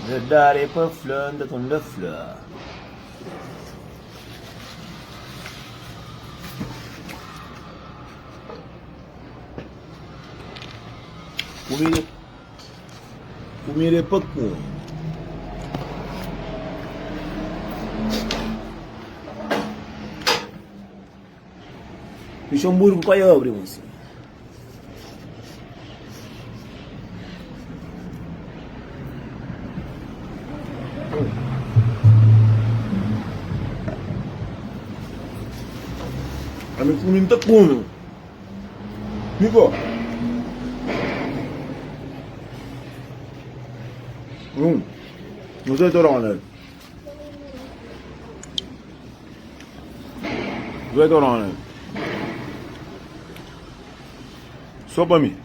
Vedare pe flântă, tunde flă. Comire pe cum? Fici un burgo cu aia obri, mă. Am mintă cum? Nico. Nu sei torone. Due torone. Sopa mi.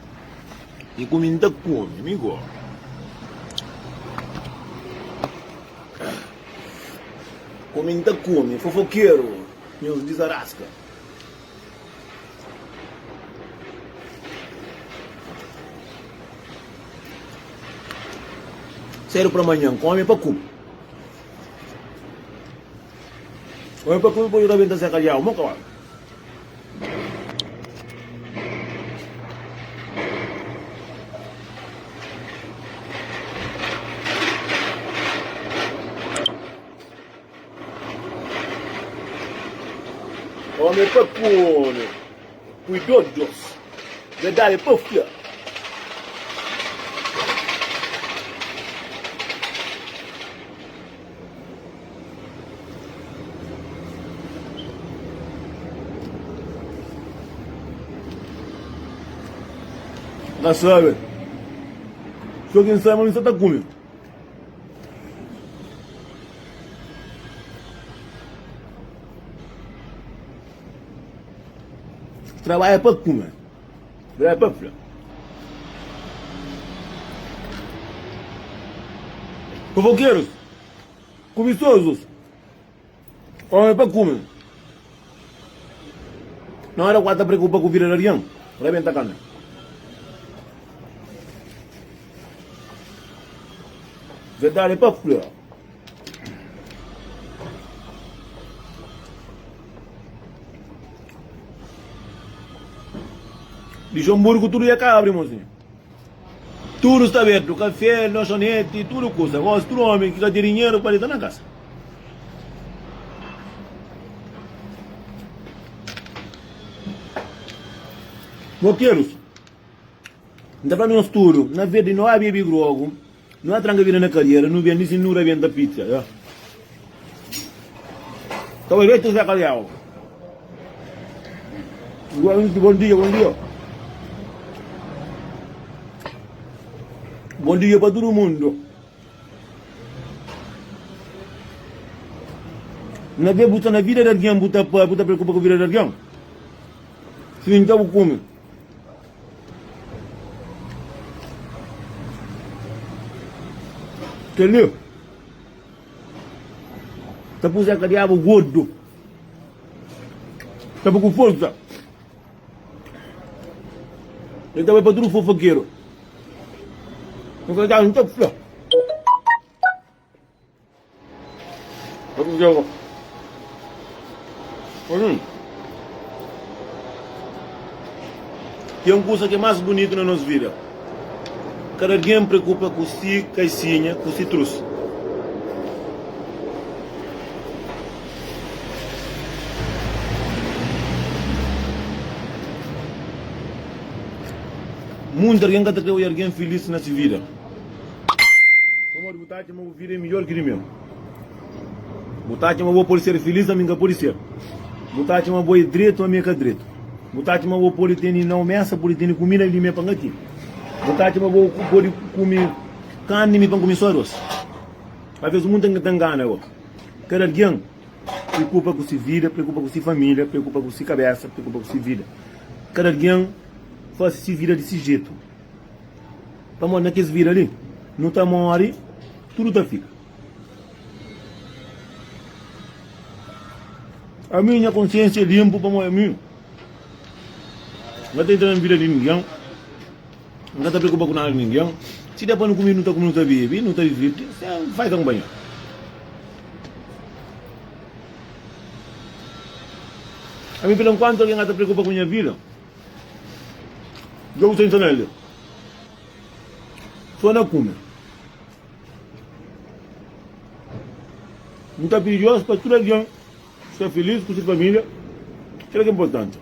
E cu mintă cum, amigo. Cu mintă cum, e fofocheiro. Meus desarasca. Sério para amanhã, come para cum. Come para cum, depois eu também estou calhau, mo kawan. Come para cum, cuidados, verdade para filha. Não sabe. Só quem sabe não está comendo. Trabalha para comer. Trabalha para filha. Fofoqueiros. Cobiçosos. Olha para comer. Não era quando te preocupa com o virararião. Rebenta a cana. Verdade para flor. Luxemburgo tudo ia cabra, mozinho. Tudo está aberto, café, lanchonete, tudo coisa. Agora, tudo homem que tem dinheiro para estar na casa. Moqueiros, não para nós tudo, na verdade não há bebê grogo. Não há tranca vir na carreira, não vem nem se não vem da pizza, já. Então, ele está calhau. Bom dia, bom dia. Bom dia para todo mundo. Não vê botar na vida de alguém, botar preocupa com a vida de alguém. Se então, como? Entendeu? Tá por que diabo gordo. Tá com força. Ele tá para tudo fofoqueiro. Não vai dar, não tá flor. Vamos jogar. Tem coisa que é mais bonito na nossa vida. Cada alguém preocupa com si, caicinha, com si trouxe. Muita alguém que tem alguém feliz nessa vida. Como botar que uma vida é melhor que mim. Botar que uma boa pode ser feliz, a minha pode ser. Botar que uma boa direito, a minha que direito. Botar que uma boa pode ter não messa, pode ter comida e me paga aqui. Botar que uma boa pode comer carne e me paga comer só arroz. Às vezes o mundo tem gana, cada alguém preocupa com sua vida, preocupa com sua família, preocupa com sua cabeça, preocupa com sua vida. Cada alguém faz se vira desse jeito. Vamos naqueles vira ali, não está morre, tudo está fica. A minha consciência é limpa para a minha. Não está entrando na vida de ninguém, não está preocupado com nada de ninguém. Se der para não comer, não está comendo, não está bebendo, não está vivendo, você faz um banho. A mim, pelo enquanto, alguém está preocupado com a minha vida. Eu estou entendendo. Só não come. Não está perigoso para tudo alguém estar feliz com sua família. Isso é importante.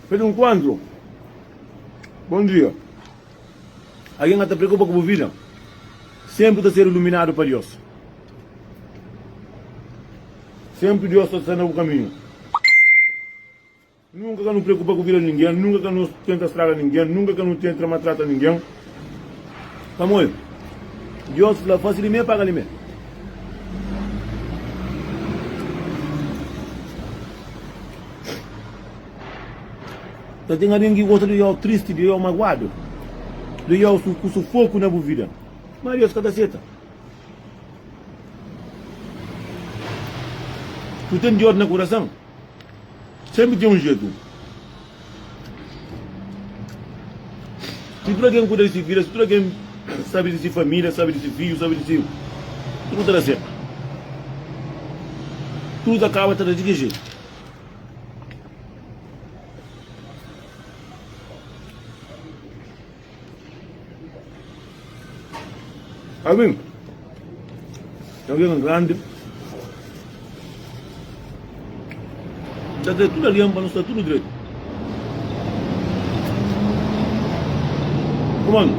Pelo enquanto, bom dia. Alguém está preocupado com a vida. Sempre está sendo iluminado para Deus. Sempre Deus está sendo o caminho. Nunca que não preocupa com a vida de ninguém, nunca que não tenta estragar ninguém, nunca que não tenta maltratar ninguém. Vamos, Deus faz ele mesmo, paga ele mesmo. Então tem alguém que gosta de ir triste, de ir magoado, de ir com sufoco na vida. Mas Deus cada seta. Tu tem de ordem no coração. Sempre tem um jeito. Se tu alguém cuida de si vida, se tu alguém sabe de si família, sabe de si filho, sabe de si, tudo está certo. Tudo acaba de que jeito. Alguém? Alguém grande. Está tudo ali, para não estar tudo direito. Comando,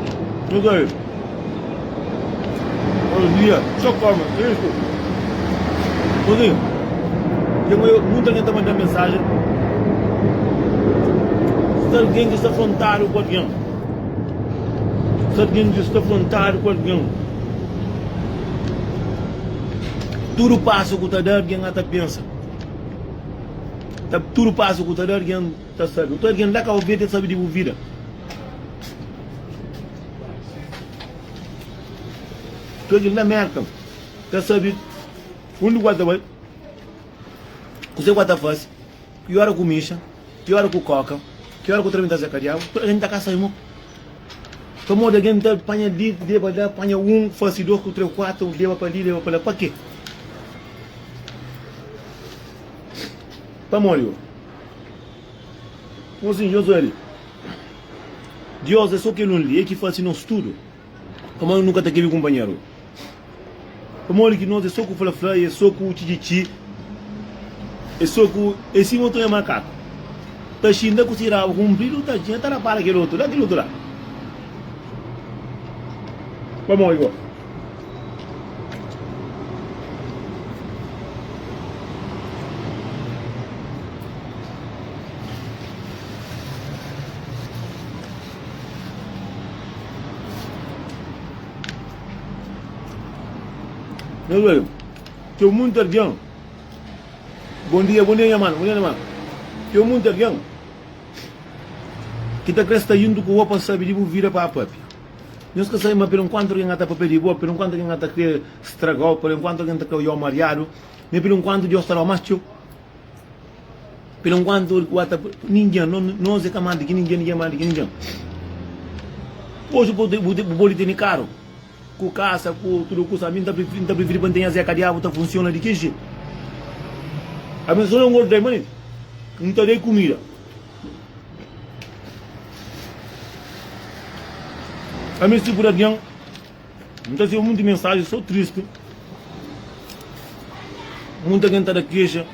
não sei. Bom dia, só calma, é isso. Poder, tem muita gente mandando mensagem. Se alguém que está afrontado com alguém, se alguém que está afrontado com alguém, tudo passa com o que alguém até pensa. Tudo passa com o que alguém está sabendo. Então alguém lá que o vida sabe de vida. Então alguém lá merda, está sabe onde guarda vai, você guarda faz, que hora com micha, que hora com coca, que hora com tremenda zacarial, a gente está cá saindo. Como alguém está apanha ali, leva lá, apanha faz dois, com três, quatro, leva para ali, leva para lá, para quê? Para molho. Como assim, Josué? Deus é só que não lê, que faz não estudo. Como eu nunca aqui com companheiro. Como olha que nós é só com o flá, é só com o tititi, é só com esse outro é macaco. Tá xinda com tirava com um brilho, tá tinha, tá na para aquele outro lá. Vamos igual. Meu velho, tem muito alguém. Bom dia, minha mano, tem muito alguém que está crescendo com o opa sabe de vira para a papi. Nós que saímos por enquanto alguém está para pedir boa, por enquanto alguém está que estragou, por enquanto alguém está que o mariado, nem por enquanto Deus está lá macho. Por enquanto ninguém, não se camada que ninguém manda que ninguém. Hoje o bolo tem caro. Com caça, com tudo, com a minha está preferindo manter a zeca de água, funciona de que jeito? A minha pessoa não gosta de não está de comida. A minha segura de não está sendo muita mensagem, sou triste. Muita gente está da queixa.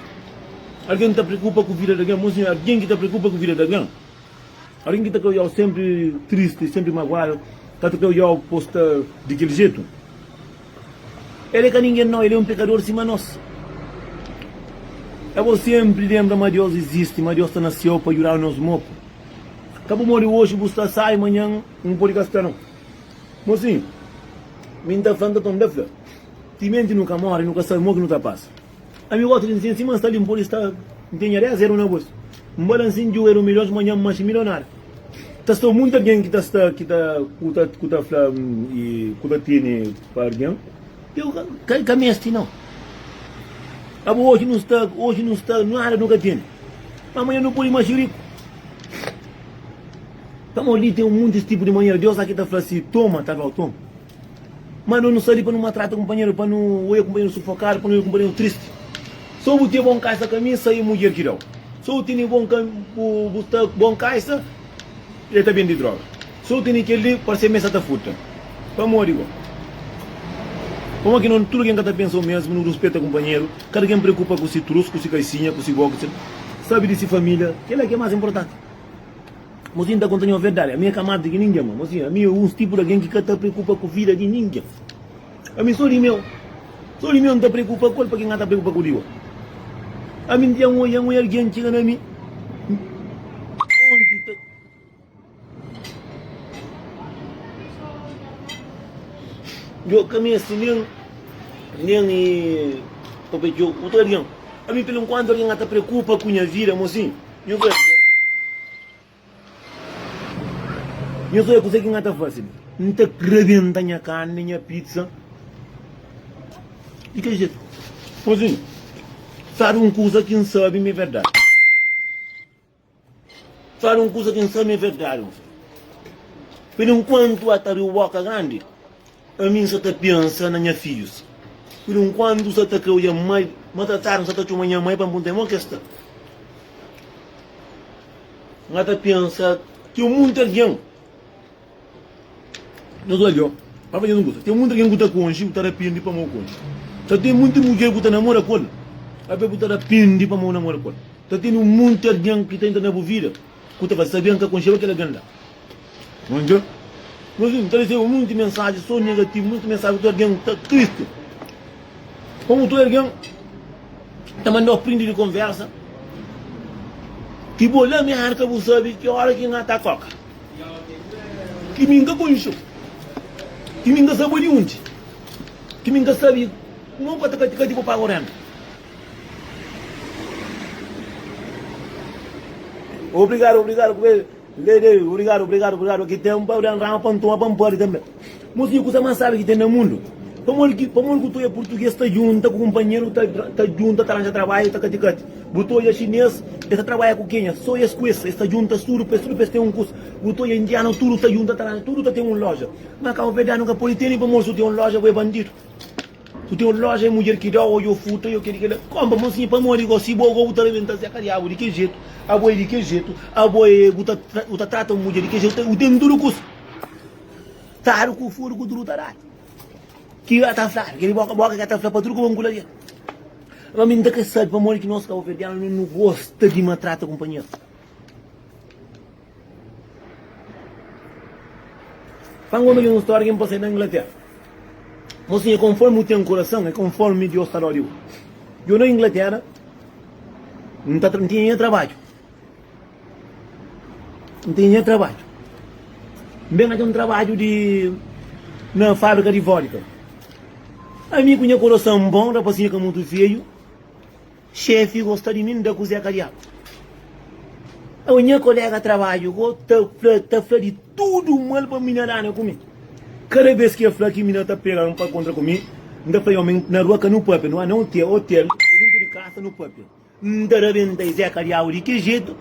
Alguém está preocupado com a vida de alguém, alguém que está preocupado com a vida de alguém. Alguém que está sempre triste, sempre magoado. Tanto que eu posto daquele jeito. Ele é que ninguém não, ele é um pecador acima de nós. Eu sempre lembro que Deus existe, mas Deus nasceu para ajudar nos mocos. Acabou morrer hoje, você sai amanhã, não pode gastar não. Mas sim, me está falando tão de fé. Se mente nunca morre, nunca sai moco, nunca passa. A minha outra diz assim, mas está limpo, está, não tem área zero na bolsa. Um balancinho de euro milhões, amanhã mais milionário. Está muita gente que está tiene para alguém. Eu caminho assim não. Hoje não está, nada nunca tem. Amanhã não pode mais rico. Estamos ali, tem muito esse tipo de maneira. Deus aqui está falando assim, toma, tá bom, toma. Mas não sai para não maltratar o companheiro, para não o companheiro sufocar, para não o companheiro triste. Só o ter bom caixa camisa e mulher que não. Só o ter bom caixa, ele está bem de droga. Só o ter aquele para ser mesa da fruta. Para morrer igual. Como que não tudo quem está pensando mesmo, não respeita o companheiro, cada quem preocupa com si trouxe, com si caicinha, com si boxe, sabe de si família, que é que é mais importante. Mas ainda contando a verdade, a minha camada de ninguém, mas a minha um tipo de alguém que está preocupa com a vida de ninguém. A mim só de meu não está preocupa com ele, para quem está preocupa com ele. A mim tem alguém que chega na mim. Eu caminho assim, nem papel, o todo dia. A mim pelo quando alguém está preocupa com a vida, mocinho. Eu sou eu que sei que não está fácil. Não está cravendo a carne, a pizza. E que jeito? Mocinho, sabe uma coisa que não sabe, é verdade. Sabe uma coisa que não sabe, é verdade. Por enquanto a taruoca grande, a mim só está pensando na minha filhos. Por enquanto só está com a mãe, mataram só está com a minha mãe para montar uma questão. Não está pensando que o mundo é alguém. Não sou eu. Para fazer um gosto. Tem muito alguém que está com o está arrependido para o cônjuge. Só tem muita mulher que está namorando com ele. A pessoa está arrependido para o namoro com ele. Só tem muito alguém que está na vida. Que está sabendo que a cônjuge é aquela. Não entendeu? Mas então recebo muita mensagem, só negativo, muita mensagem que alguém está triste. Como tu alguém está mandando print de conversa. Que bolão me arca, você sabe que hora que não está coca. Que me enga com isso. Que me enga sabe de onde. Que me enga sabe. Não pode ficar tipo para orando. Obrigado. Obrigado. Que tem um pau de rama para um também. Mas eu coisa mais sabe que tem no mundo. Como que tu é português, está junto com o companheiro, está junto, está arranja trabalho, está caticate. Botou é chinês, está trabalha com quem? Só é com esse, está junto, tudo tem um curso. Botou é indiano, tudo está junto, tudo tem uma loja. Mas cá o verdade nunca pode ter, nem para moço tem uma loja, vai bandido. Tu tem uma loja, é mulher que dá, ou eu futo, eu quero que ele. Como, mocinho, para morrer, igual se bogo, o tratamento está cariado, de que jeito? A boi de que jeito? A boi, o trata a mulher de que jeito? O tem duro curso. Tá, o furo, o duro tará. Que está flávio, que ele boca que está flávio para tudo com o banco ali. Mas me dá que sabe, para morrer que nós, o verdade, não gosta de maltratar companheiro. Fango uma história que eu passei na Inglaterra. Mocinho, conforme eu tenho coração, é conforme Deus está ali. Eu na Inglaterra, não tinha trabalho. Não tinha trabalho. Bem, mas tem um trabalho na fábrica de vodka. A mim tinha coração bom, rapazinho que é muito feio. Chefe gosta de mim, da cozinha cariaco. A minha colega de trabalho, está falando de tudo mal para minerar comigo. Cada vez que eu falo que mina está pegando para contra comigo, ainda falei, na rua que não pode, não há não ter hotel, dentro de casa não pode. Ainda rebenta e Zé Cariau, de que jeito?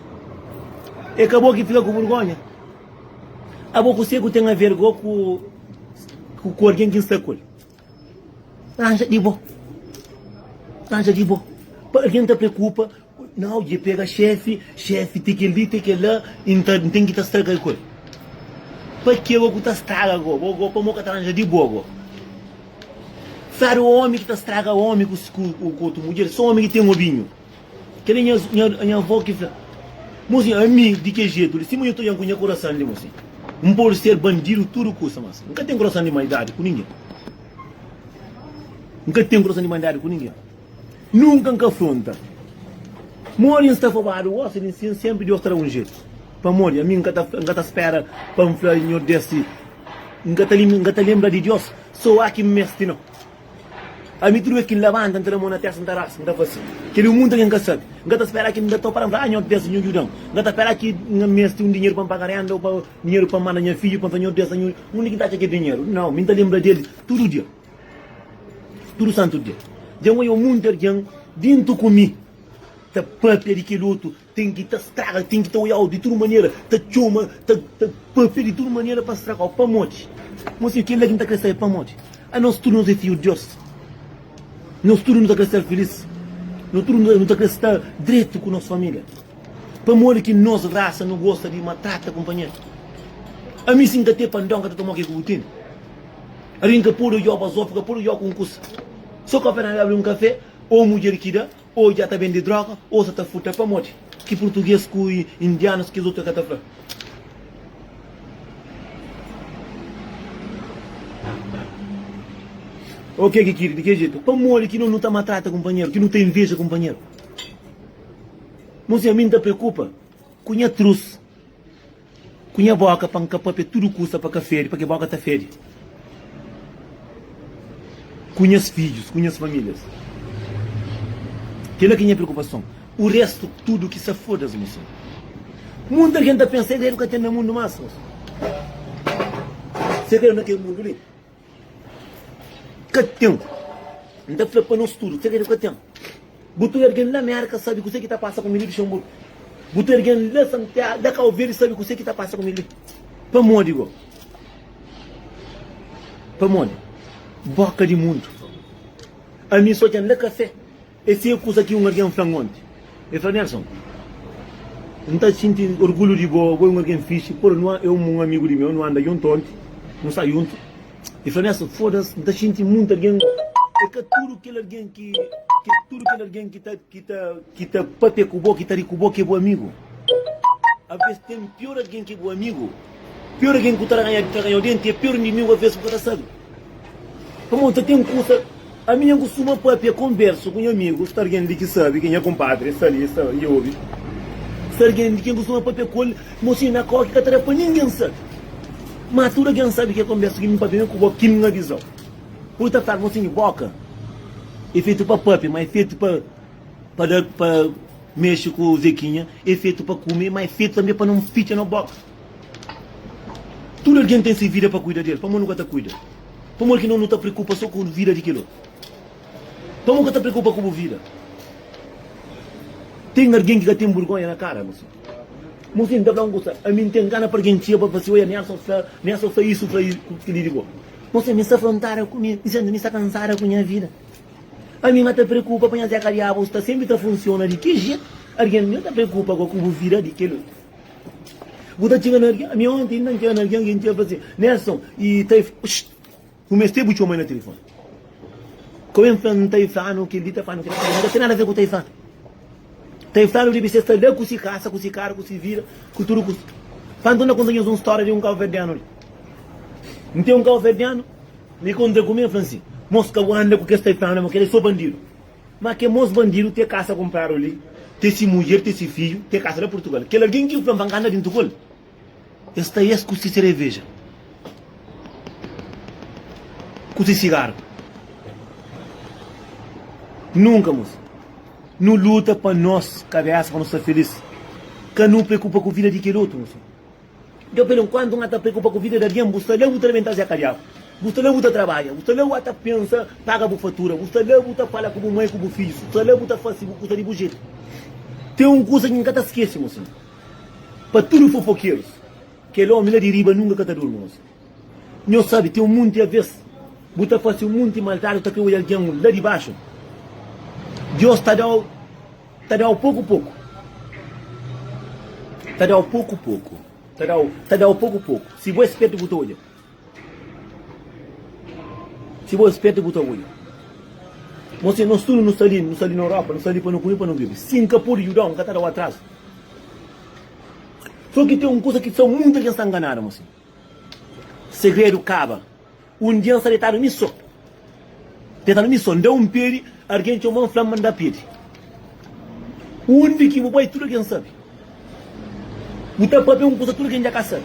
E acabou que fica com vergonha. Acabou que você tem a vergonha com alguém que está com ele. Anja de boa. Alguém está preocupa, não, de pega chefe, tem que ir, tem que ir lá, então tem que estar estragando com ele. Porque eu vou estar estragando, vou para moca taranja de boa. Sabe o homem que está estragando, o homem com a mulher, só o homem que tem um obinho. Que nem a minha avó que fala, mocinho, a mim, de que jeito? Se eu estou com o coração de mocinho, não pode ser bandido, tudo custa, mas nunca tem coração de humanidade com ninguém. Nunca afronta. Morre está afobado, sempre Deus terá um jeito. Para morrer, a mim nunca espera para um filho desse. Nunca lembra de Deus, só aqui mestre não. A mim tudo é que levanta, entra a mão na terra, não está não está fácil. Que o mundo ninguém sabe. Nunca espera que não está para um filho desse, não ajudam. Nunca espera que mestre um dinheiro para pagar ainda, ou dinheiro para mandar minha filha, para fazer desse, não ninguém está aqui dinheiro. Não, me lembra dele todo dia. Tudo santo dia. Já o mundo alguém dentro comigo. Tá papel que luto, tem que te estraga, tem que te olhar de toda maneira, te chuma, te papel de toda maneira para estragar, para morte. Mas quem é que está crescendo para morte? A nós tudo nos é filho de Deus. Nós tudo nos está crescendo feliz. Nós tudo nos está crescendo direito com a nossa família. Para morrer que nossa raça não gosta de maltratar companheiro. A mim sim que tem pandão que tomar aqui com o time. A gente pôr o jogo para zófica, pôr o jogo com custo. Só que apenas abrir um café, ou mulher que dá, ou já está vendendo droga, ou já está futa para morte. Que português, que indianos, que os outros que estão falando. O que de que jeito? Para morrer que não está maltrata companheiro, que não tem inveja companheiro. Mas a mim te preocupa. Cunha trouxe. Cunha boca para papel tudo custa para café, para que boca está fede. Cunhas filhos, cunhas famílias. Aquela que é a minha preocupação. O resto, tudo que se foda, moço. Muita gente pensa que tem no mundo mais, moço. Você quer naquele mundo ali? Que tem? Ainda foi para nós tudo. Você quer que tem? Botou alguém lá na América, sabe o que está passando com o menino de Xambu. Botou alguém lá Santiago, da Calveira, sabe o que está passando com o menino. Para onde, digo? Para onde? Boca de mundo. A mim só tinha lá café. Esse é o coisa que um alguém faz ontem. Eu falei, Nelson, não está sentindo orgulho de boa, um alguém fixe, por não é um amigo de meu, não anda junto ontem, não sai junto. Eu falei, Nelson, foda-se, não está sentindo muito alguém. É que tudo aquele alguém que está papel com boa, que está de com boa, que é bom amigo. Às vezes tem pior alguém que é bom amigo. Pior alguém que está ganhando dente, é pior inimigo às vezes que está sabe. Como você tem um curso, a minha costuma papel converso com amigos, está alguém que sabe, quem é compadre, está ali, está e ouve. Está alguém que costuma papel com ele, mocinho na coca, que está para ninguém sabe. Mas tudo alguém sabe que é converso, que me papel com boa, que me avisou. Por estar falando, mocinho, boca. É feito para papel, mas é feito para mexer com o Zequinha, é feito para comer, mas é feito também para não ficar na boca. Tudo alguém tem se vida para cuidar dele, para nunca está cuida. Para que não está preocupa só com a vida daquilo. Para nunca está preocupa com a vida. Tem alguém que tem vergonha na cara, moço. Moço, ainda não gosta. A mim tem gana para alguém tia para fazer, olha, nem só faz isso, que lhe digo. Moço, me está afrontada comigo, dizendo, me está cansada com a minha vida. A mim não te preocupa para fazer a cariába, está sempre está funciona de que jeito? Alguém não te preocupa com a vida daquilo. Você tinha alguém, a minha ontem não tinha alguém que tinha fazer. Nelson, e tá comecei a botar o mãe no telefone. Como é que não está falando que ele está falando que não tem nada a ver com o Taifano. Taifano de você está lá com se caça, com se cara, com se vira, com tudo. Quando não contamos uma história de um carro verdeano. Não tem um carro verdeano? Me conta comigo, Francisco. Mosca anda com que está falando, porque ele é só bandido. Mas que moço bandido tem caça a comprar ali, tem se mulher, tem se filho, tem caça de Portugal. Que alguém que vai andar dentro do gol. Esta é com se cerveja. Com esse cigarro. Nunca, moço. Não luta para nós, cabeça, para nós ser felizes. Que não preocupa com a vida de aquele outro, moço. Eu pelo quando não está preocupa com a vida de alguém, você não está alimentando a calhar. Você não está trabalha, você não está pensa, paga a fatura, você não está fala com a mãe, com o filho, você não está fazendo com o jeito. Tem uma coisa que nunca está esquece, moço. Para tudo fofoqueiros. Que o homem lá de riba nunca está dormindo, moço. Não sabe, tem um monte a vez. Você faz um monte de maldade, está com alguém lá de baixo. Deus está dando pouco a pouco. Está dando pouco a pouco. Está dando pouco a pouco. Se você espeta, você olha. Se você espeta, você olha. Você não estuda, não está ali na Europa, não está ali para não comer, para não beber. Singapura e Judão, que está lá atrás. Só que tem uma coisa que são muita gente está enganada, moço. Segredo acaba. Um dia você está no missão. Está no missão, dá um peri, alguém te uma flama da peri. Onde que você vai tudo quem sabe. Você está para ver uma coisa tudo quem já sabe.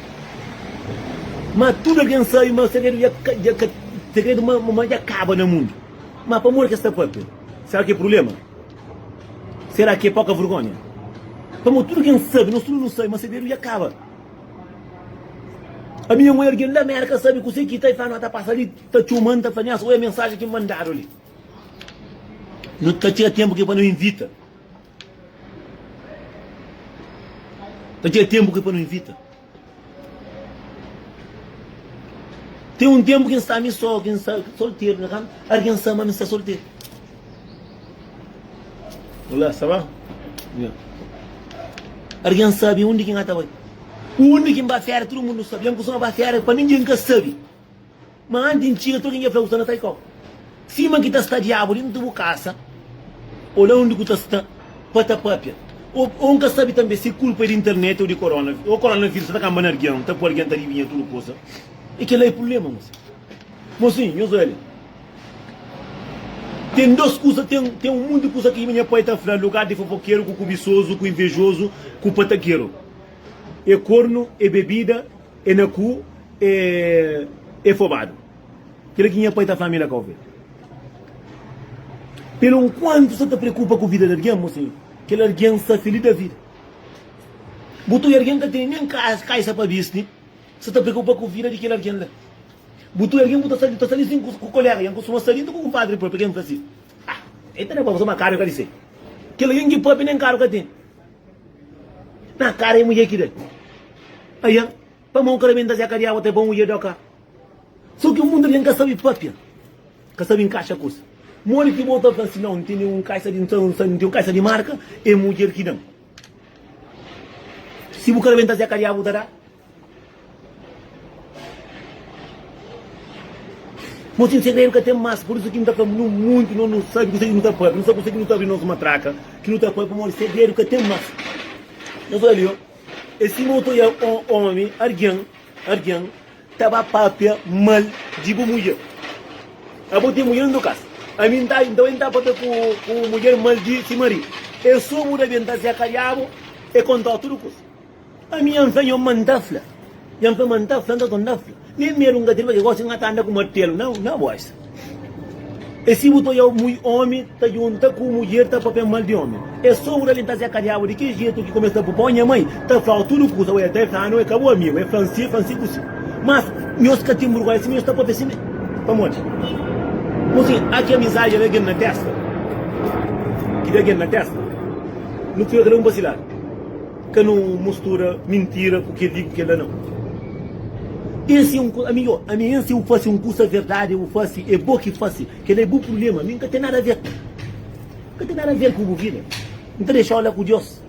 Mas tudo quem sabe, mas o segredo já acaba no mundo. Mas para morrer que está papel. Será que é problema? Será que é pouca vergonha? Como tudo quem sabe, nós tudo não sabe, mas o segredo já acaba. A minha mulher que na América sabe que você que está falando, está passando ali, está chumando, está fazendo ou é a mensagem que mandaram ali. Não está tinha tempo que para não invita. Então tinha tempo que para não invita. Tem um tempo que está me só, que está solteiro, né? Alguém sama me está solteiro. Olá, ça va? Alguém sabe onde que está vai? Onde que vai fer, todo mundo sabe. Não vai fer para ninguém que sabe. Mas antes tinha todo mundo falou usando taiko. Cima que está diabo dentro da casa. Olha onde que está pata papia. Ou que sabe também se culpa de internet ou de corona. O coronavírus está acabando alguém, está por alguém tá ali tudo coisa. E que lá é problema, moço. Mocinho, eu olha. Tem duas coisas, tem um mundo de coisas que minha pai está falando, lugar de fofoqueiro, com cobiçoso, com invejoso, com pataqueiro. É corno, é bebida, é nacu, é fobado. Aquilo que minha pai está falando na cova. Pelo quanto você te preocupa com a vida de alguém, mocinho, que alguém está feliz da vida. Botou alguém que tem nem caixa para business, você te preocupa com a vida de aquele alguém lá. Botou alguém que está saindo com o colega, que costuma sair com o compadre, por exemplo, assim. Ah, então não é para você uma cara que disse. Que alguém que pode nem caro que tem. Na cara é mulher que dá. Aí, para mão cara bem da Zé até bom mulher da cá. Só que o mundo alguém que sabe papia, que sabe encaixa coisa. Mole que volta para assim, não tem um caixa de não tem um caixa de marca, é mulher que dá. Se o cara bem da Zé dará. Mas em segredo que tem massa, por isso que não está falando muito, não sabe que não está para, não sabe que não está abrindo nossa matraca, que não está para, mas segredo que tem massa. Não foi ali, ó. Esse motor é homem, alguém, estava papia mal de mulher. A botar mulher no caso. A mim tá, então está para com mulher mal de se marido. Eu sou mulher bem da Zé Cariabo, e contar tudo coisa. A minha enfim é mantafla. Yang pemantau santo tondafla. Nem mesmo que tem que gostar de andar com martelo, não boys. Esse botou eu muito homem, tá junto com mulher, tá papel mal de homem. É só o ele tá se acariado de que jeito que começa a pôr minha mãe, tá falando tudo coisa, é até tá não é acabou amigo, é francês, mas meus catimos vai se meus tá papel assim, vamos. Mas assim, aqui a amizade é na testa. Que é na testa. Não fica que não vacilar. Que não mistura mentira com o que digo que ela não. Esse é amigo, a mim se eu fosse um curso verdade, eu fosse, é bom que fosse, que ele é bom problema, nunca tem nada a ver. Nunca tem nada a ver com a vida. Então deixa eu olhar com Deus.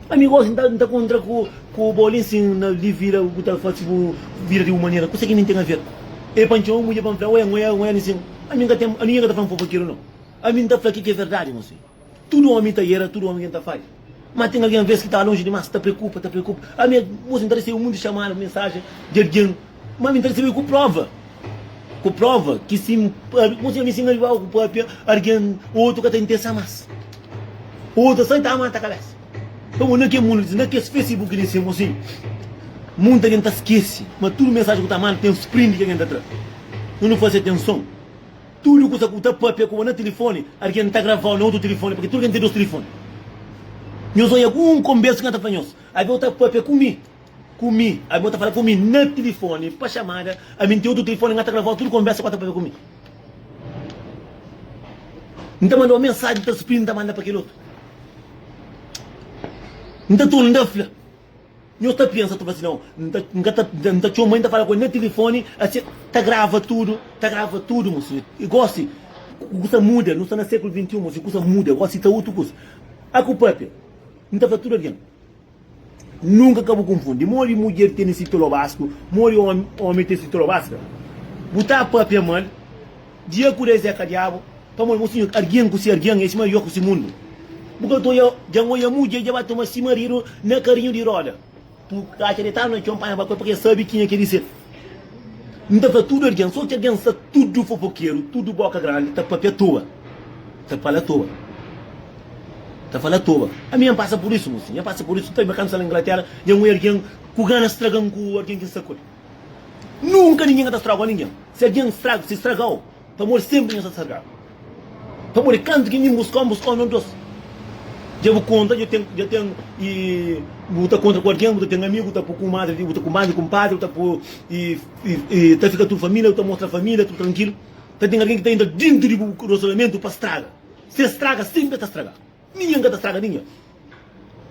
Amigo, não está contra com o bolinho assim, na vira, o que está fazendo vira de uma maneira, coisa que nem tem a ver. É panchão, mulher para falar, ué, assim, a minha está falando fofoqueiro não. A minha está falando que é verdade, moço. Tudo homem está era, tudo homem está faz. Mas tem alguém vez que está longe demais, está preocupa. A minha moça interessa o mundo chamar mensagem de alguém, mas me interessa com prova. Com prova que se você me ensina igual com própria alguém outro que tem intenção mais. Outro só está a mata a cabeça. Então não é que mundo, não é que esse Facebook disse assim. Muita gente esquece, mas tudo mensagem que está mandando tem um sprint que alguém está atrás. Não faz atenção. Tudo que está própria com o telefone, alguém está gravando no outro telefone, porque tudo que tem dois telefones. Eu sou algum conversa que está fazendo. Aí eu estou própria comigo. Aí eu estou falando comigo no telefone, para chamada, a mim tem outro telefone que está gravando tudo conversa que está própria comigo. Então mandou uma mensagem, está sprint, está mandando para aquele outro. Então tu não dá fila. Eu estou pensando, assim, não tinha mãe está falando com ele no telefone, assim, tá grava tudo, moço. E gosta, coisa muda, não está no século XXI, moço, coisa muda, gosta de outro coisa. A culpa é, não está fazendo tudo alguém. Nunca acabo confundir. Mori mulher tem esse tolo basco, mori homem tem esse tolo basco. Botar a própria mãe, dia que ele é cadiabo, para mim, moço, alguém com se alguém, esse maior com esse mundo. Porque eu já vou mulher, já vai tomar esse marido na carinho de roda. Porque acha que está no campanha, porque sabe quem é que ele é. Não está fazendo tudo alguém, só que alguém está tudo fofoqueiro, tudo boca grande, está própria toa. Está para a toa. Está falando à toa. A minha passa por isso, moço. Eu passa por isso. Estou em na Inglaterra e eu alguém com ganas estragando com alguém que sacou. Nunca ninguém está estragando ninguém. Se alguém estraga, se estragou, para morrer sempre ninguém está estragado. Para morrer canto que ninguém buscou não doce. Já vou contar, já tenho e luta contra alguém, eu tenho amigo, está com madre, com padre, está por e está fica tua família, está mostra a família, tu tranquilo. Tem alguém que está ainda dentro do relacionamento para estragar. Se estraga, sempre está estragado. Ninguém está estragando ninguém.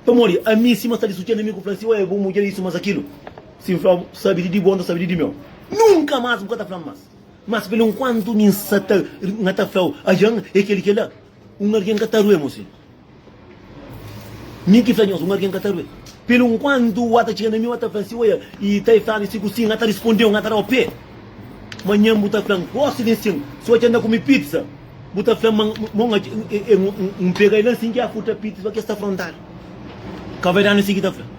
Pamori, a mim cima está discutindo amigo Francisco, é bom mulher isso, mas aquilo. Se sabe de bom, sabe de meu. Nunca mais vou estar falando mais. Mas pelo enquanto me sata, ngata flau, a jang é que lá. Alguém que está ruim, moço. Ninguém faz isso, alguém que está ruim. Pelo enquanto o ata tinha na minha ata Francisco e está falando se cozinha, ngata respondeu, ngata ao pé. Manhã buta falando, gosto de sim, só que anda comer pizza. Buta falando, pega ele assim que a futa pizza para que está frontal. Caverana assim que está falando.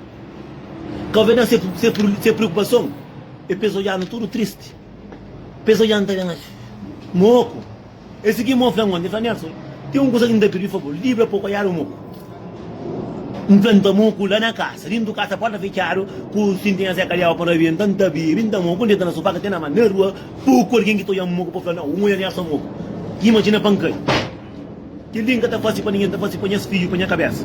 Caverana se preocupação. E pessoal já não tudo triste. Pessoal já não está vendo. Moco. Esse aqui é o frango, tem coisa que não deve pedir favor. Livre para apoiar o moco. Planta moco lá na casa. Dentro da casa pode fechar. Por se tem a Zé Carial para vir. Tanta bebida. Então moco. Dentro da sopa que tem na mão. Nerva. Pouco alguém que toia moco para falar. Não. É só moco. Imagina pancai. Que linha está fácil para ninguém. Está fácil para os filhos. Para a cabeça.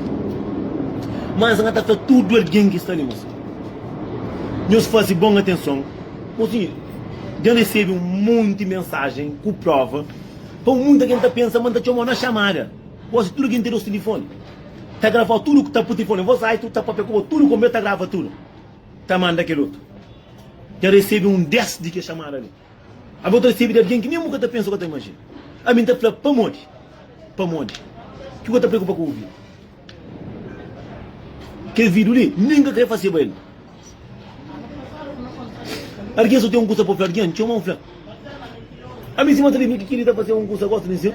Mas não está tudo alguém que está ali. Nós fazemos boa atenção. Assim, já recebe monte de mensagem com prova. Para muita gente pensa, manda te uma chamada. Você tudo que tem o telefone. Está gravando tudo que está para o telefone. Você sai, tu está para pegar tudo como está grava tudo. Está manda aquele outro. Já recebe 10 de que chamada ali. A outra recebe de alguém que nem nunca pensa que está imagina. A mim está falando, para onde? Para onde? Que você está preocupado com o vídeo? Que vídeo ali, ninguém quer fazer para ele. Alguém só tem curso para falar, alguém tinha uma flor. A mim se manda ali que queria fazer curso agora nisso.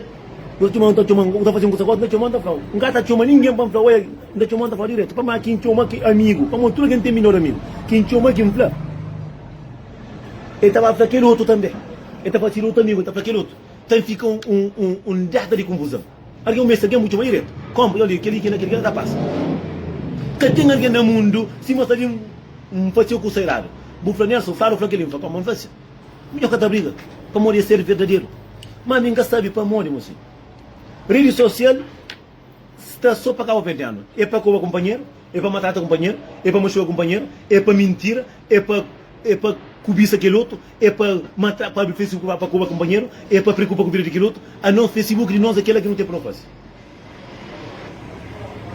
Eu te mando tá fazendo curso agora, não te manda falar. Um gata te manda ninguém para falar, não te manda falar direto. Para mais quem te manda que amigo, para mostrar quem tem melhor amigo. Quem te manda quem fala. Ele estava para aquele outro também. Ele estava para aquele outro amigo, estava para aquele outro. Então fica data de confusão. Alguém mestre alguém muito mais direto. Como eu li aquele que está passa. Que tem alguém no mundo, se mostra ali fazer o curso errado. Buflanerso, falo para aquele como não faz. Melhor que a briga, para morrer ser verdadeiro. Mas ninguém sabe para morrer, moço. Rede social está só para cá o perdendo. É para o companheiro, é para matar o companheiro, é para mexer o companheiro, é para mentira, é para cobiça aquele outro, é para matar para o Facebook para o companheiro, é para preocupar com o vídeo daquele outro. A não Facebook de nós aquela que não tem para fazer.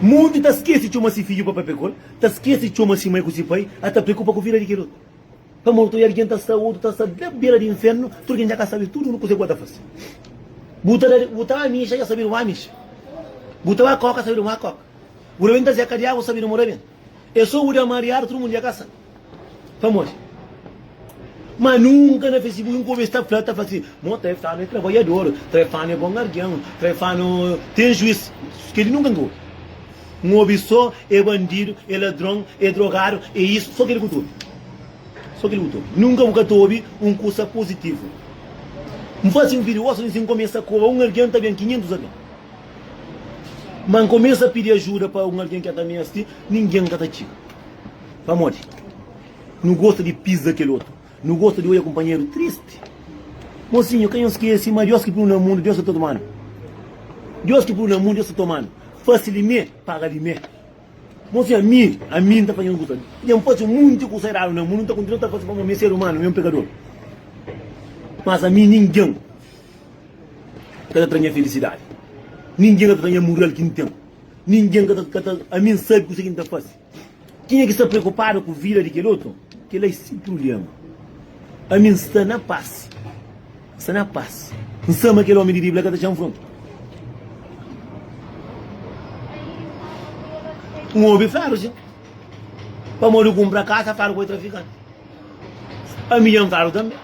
Muito está esquece de uma se filho para pecol, está esquece de uma se mãe com se pai, até preocupa com o vídeo daquele outro. Para morto e alguém está saúde, está da beira do inferno, tudo quem já sabe tudo, não consegue botar fazer. Botar a minha já sabe o amish. Botar a coca, sabe o coca. O revenda já cariava, sabe o moreno. É só o de mariar, todo mundo já casa. Vamos. Mas nunca na Facebook, nunca ouvi esta flata assim, monta é fã, é trabalhador, é fã, é bom arguião, é fã, tem juiz, que ele nunca engou. Um ouve só, é bandido, é ladrão, é drogado, é isso, só que ele gostou. Só que ele gostou. Nunca ouvi curso positivo. Não faz um vídeo, assim começa a cobrar, alguém está bem 500 ali. Mas começa a pedir ajuda para alguém que está bem assim, ninguém está chico. Vamos, não gosta de pisar aquele outro. Não gosta de olhar companheiro triste. Mocinho, quem esquece, mas Deus que pôr no mundo, Deus está tomando. Deus que pôr no mundo, Deus está tomando. Faz-lhe paga-lhe. Mocinho, a mim está fazendo coisa. Eu faço muito coisa errada no mundo, não está continuando a fazer como um ser humano, um pecador. Mas a mim ninguém está trazendo felicidade. Ninguém está trazendo moral que não tem. Ninguém está a mim sabe o que está fazendo. Quem é que está preocupado com a vida daquele outro? Que ele é esse problema. A mim está na paz. Está na paz. Não sabe aquele homem de Bíblia que está chamando. Um homem faro, sim. Para morrer comprar casa, faro com o traficante. A minha faro também.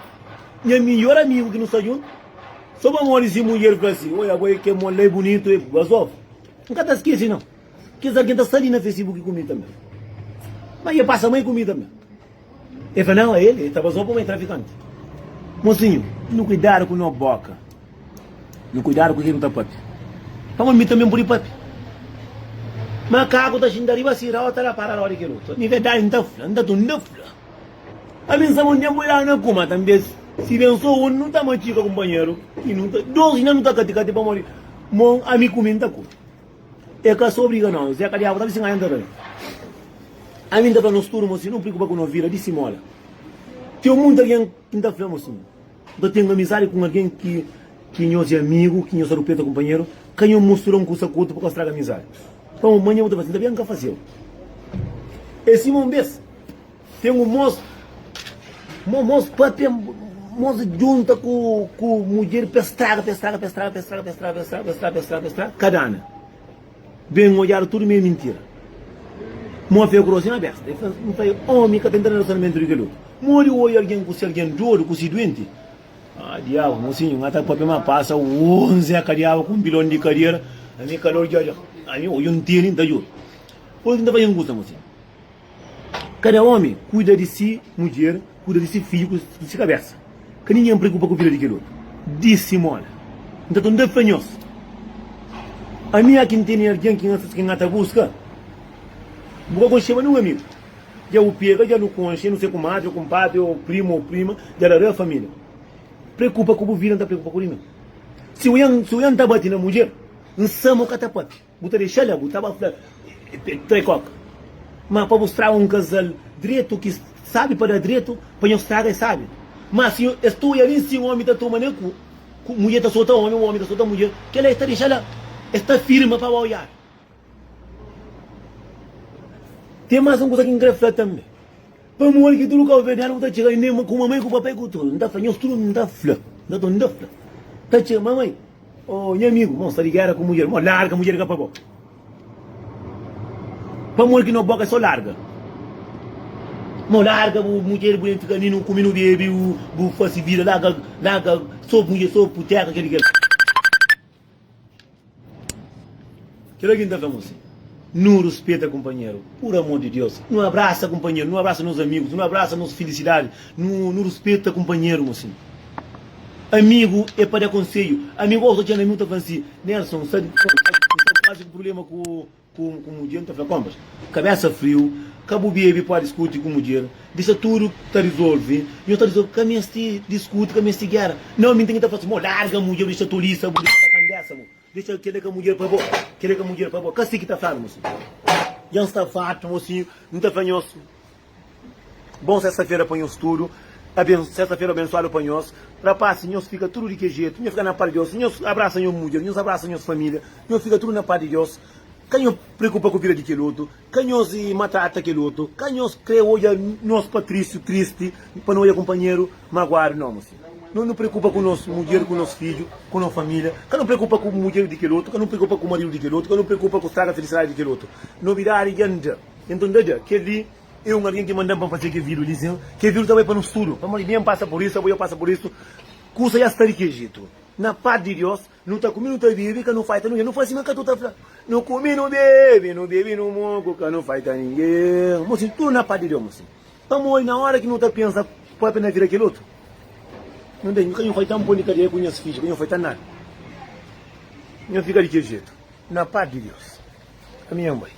Minha melhor amigo que não está junto. Só para morrer se mulher para assim. Olha, agora que é mulher bonito, é gasol. Nunca está esquecendo, não. Que alguém está saindo no Facebook comigo também. Mas ele passa a mãe comigo também. Ele fala, não, ele estava só para o traficante. Mocinho, não cuidado com a boca. Não cuidado com o que não está papi. Vamos me também por ir papi. Macaco está xindando arriba, se irá outra para a hora que luta. De verdade, não está falando, não está falando. A mim, se mulher mulher não coma também. Se pensou, não está mais chica, companheiro. E não está, dois não está caticate para morrer. Mon, a mim comendo está com. É que a sua briga não. Se a cadeia está sem ainda também. A mim está para nos turmos, se não preocupa com a vida, dissimula. Tem muita gente que está falando assim. Eu tenho amizade com alguém que não é amigo, que não é o companheiro, que não mostrou um curso curto para mostrar a amizade. Então, amanhã eu vou fazer, nunca fazia. Esse momento, tem um moço papi, moço junta com mulher, pestraga, cada ano. Bem olhar tudo meio mentira. Mo fez grosso na besta. Não foi homem que tenta relacionamento de aquilo. Morreu hoje alguém com alguém duro, com doente. Ah, diabo, mocinho, não está para passa 11 a cariava com 1 bilhão de carreira. A minha calor de olha, a minha olho não tem nem da juro. Hoje não vai angústia, mocinho. Cada homem cuida de si, mulher, cuida de si, filho, com si cabeça. Que ninguém preocupa com a vida de aquilo. Disse Simone. Então, não é fanhoso. A minha quem tem alguém que não busca. Vou conhecer um amigo. Já o pega, já não conhece, não sei com madre, ou com padre, ou primo, ou prima, já era a família. Preocupa com o vida, não está preocupa com o irmão. Se o Ian está batendo na mulher, não sabe o que está batendo. Bota deixar lá, bota para trecoca. Mas para mostrar um casal direito, que sabe para direito, para mostrar que sabe. Mas se estou ali, se o homem está tomando, a mulher está soltando o homem está soltando a mulher, que ela está deixando lá, está firme para olhar. Tem mais uma coisa que engraçada também. Para mulher que tudo que eu vejo, não está chegando nem com a mamãe, com o papai, com tudo. Não está fazendo tudo, não está flã. Não está flã. Está chegando, mamãe, oh, meu amigo, vamos estar ligado com a mulher, larga a mulher que para boca. Para mulher que não boca, só larga. Não larga a mulher, fica ali no comendo bebê, o faz vida, larga, só mulher, só puteca, aquele que. Que é que está falando assim? Não respeita companheiro, por amor de Deus. Não abraça companheiro, não abraça nos amigos, não abraça nos felicidade, não respeita companheiro, assim. Amigo é para dar conselho. Amigo, eu tinha amigo que assim, Nelson, sabe quase um problema com mulher, não está falando compras. Cabeça frio, cabo bebê pode discutir com mulher, deixa tudo tá resolve. E eu tá resolve, caminha se discute, caminha se guerra. Não me tem que estar falando, larga a mulher, deixa turista, deixa aquele que a mulher para boa, aquele que a mulher para boa. Que assim que está falando, moço? Já está fato, mocinho, não está fanhoso. Bom, sexta-feira apanhou tudo. Sexta-feira abençoado apanhou. Rapaz, senhor fica tudo de que jeito. Senhor fica na parte de Deus. Senhor abraça a mulher, senhor abraça a família. Senhor fica tudo na parte de Deus. Quem preocupa com a vida de aquele outro, quem se maltrata aquele outro, quem crê hoje nosso Patrício triste, para não ir companheiro, magoar, não, mocinho. Não preocupa com nossa mulher, com nosso filho, com nossa família, que não preocupa com a mulher de aquele outro, que não preocupa com o marido de aquele outro, que não preocupa com a felicidade de aquele outro. Não virar e anda. Então, que ali é alguém que manda para fazer que vírus, dizem, que vírus também para um estudo, para ninguém passa por isso, eu passo por isso, custa já estar de que jeito. Na paz de Deus, não está comendo, não está bebendo, que não faz ninguém, não faz assim, que tu está falando. Não come, não bebe, não moco, que não faz ninguém. Mocinho, tudo na paz de Deus, mocinho. Estamos na hora que não está pensando, pode apenas vir aquele outro. Não tem, nunca não faz tão bom de cadeia com minhas filhas, não faz tão nada. Não fica de que jeito. Na paz de Deus. A minha mãe.